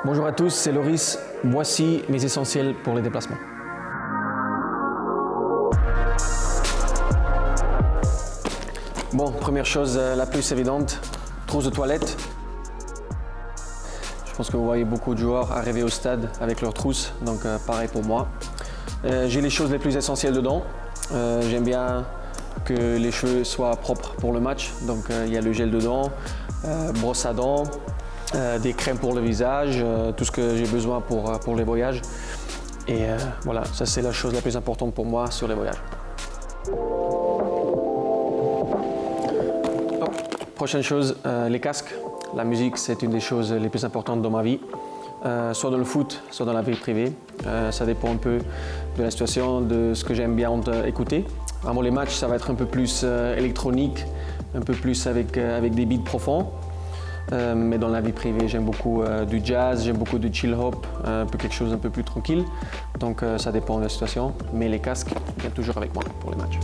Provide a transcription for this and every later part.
Bonjour à tous, c'est Loris. Voici mes essentiels pour les déplacements. Bon, première chose la plus évidente, trousse de toilette. Je pense que vous voyez beaucoup de joueurs arriver au stade avec leur trousse, donc pareil pour moi. J'ai les choses les plus essentielles dedans. J'aime bien que les cheveux soient propres pour le match, donc il y a le gel dedans, brosse à dents, des crèmes pour le visage, tout ce que j'ai besoin pour les voyages. Et voilà, ça c'est la chose la plus importante pour moi sur les voyages. Prochaine chose, les casques. La musique, c'est une des choses les plus importantes dans ma vie, soit dans le foot, soit dans la vie privée. Ça dépend un peu de la situation, de ce que j'aime bien écouter. Avant les matchs, ça va être un peu plus électronique, un peu plus avec des beats profonds. Mais dans la vie privée, j'aime beaucoup du jazz, j'aime beaucoup du chill hop, un peu quelque chose un peu plus tranquille. Donc ça dépend de la situation, mais les casques viennent toujours avec moi pour les matchs.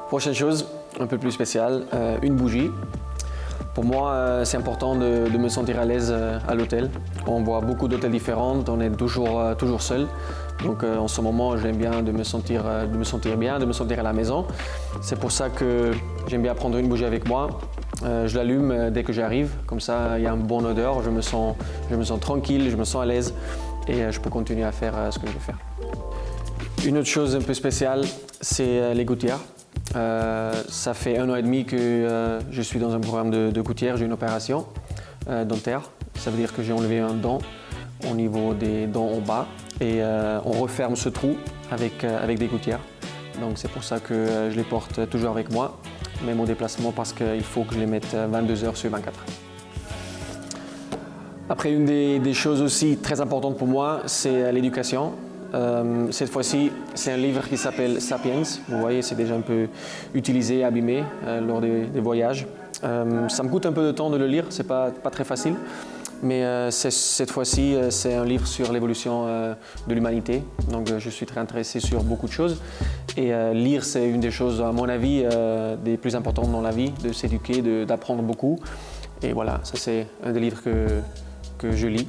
Prochaine chose, un peu plus spéciale, une bougie. Pour moi, c'est important de me sentir à l'aise à l'hôtel. On voit beaucoup d'hôtels différents, on est toujours seul. Donc en ce moment, j'aime bien de me sentir bien, de me sentir à la maison. C'est pour ça que j'aime bien prendre une bougie avec moi. Je l'allume dès que j'arrive, comme ça il y a une bonne odeur, je me sens tranquille, je me sens à l'aise et je peux continuer à faire ce que je veux faire. Une autre chose un peu spéciale, c'est les gouttières. Ça fait 1 an et demi que je suis dans un programme de gouttières, j'ai une opération dentaire. Ça veut dire que j'ai enlevé un dent au niveau des dents en bas et on referme ce trou avec des gouttières. Donc c'est pour ça que je les porte toujours avec moi, même au déplacement parce qu'il faut que je les mette 22 heures sur 24. Après, une des choses aussi très importantes pour moi, c'est l'éducation. Cette fois-ci, c'est un livre qui s'appelle Sapiens. Vous voyez, c'est déjà un peu utilisé, abîmé lors des voyages. Ça me coûte un peu de temps de le lire, c'est pas très facile. Mais cette fois-ci, c'est un livre sur l'évolution de l'humanité. Donc je suis très intéressé sur beaucoup de choses. Et lire, c'est une des choses, à mon avis, des plus importantes dans la vie, de s'éduquer, d'apprendre beaucoup. Et voilà, ça c'est un des livres que je lis.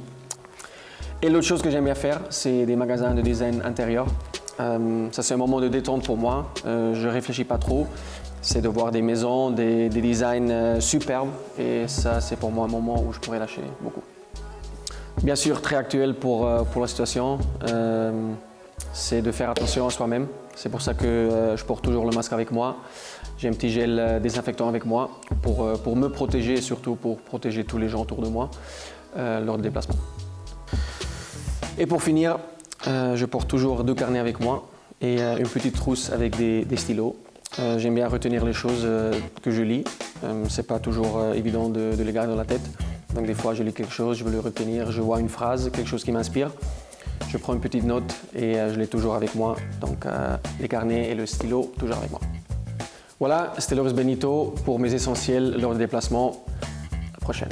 Et l'autre chose que j'aime bien faire, c'est des magasins de design intérieur. Ça c'est un moment de détente pour moi, je ne réfléchis pas trop. C'est de voir des maisons, des designs superbes et ça c'est pour moi un moment où je pourrais lâcher beaucoup. Bien sûr, très actuel pour la situation, c'est de faire attention à soi-même. C'est pour ça que je porte toujours le masque avec moi. J'ai un petit gel désinfectant avec moi pour me protéger et surtout pour protéger tous les gens autour de moi lors des déplacements. Et pour finir, je porte toujours 2 carnets avec moi et une petite trousse avec des stylos. J'aime bien retenir les choses que je lis. C'est pas toujours évident de les garder dans la tête. Donc des fois, je lis quelque chose, je veux le retenir, je vois une phrase, quelque chose qui m'inspire. Je prends une petite note et je l'ai toujours avec moi. Donc les carnets et le stylo, toujours avec moi. Voilà, c'était Loris Benito pour mes essentiels lors des déplacements. À la prochaine.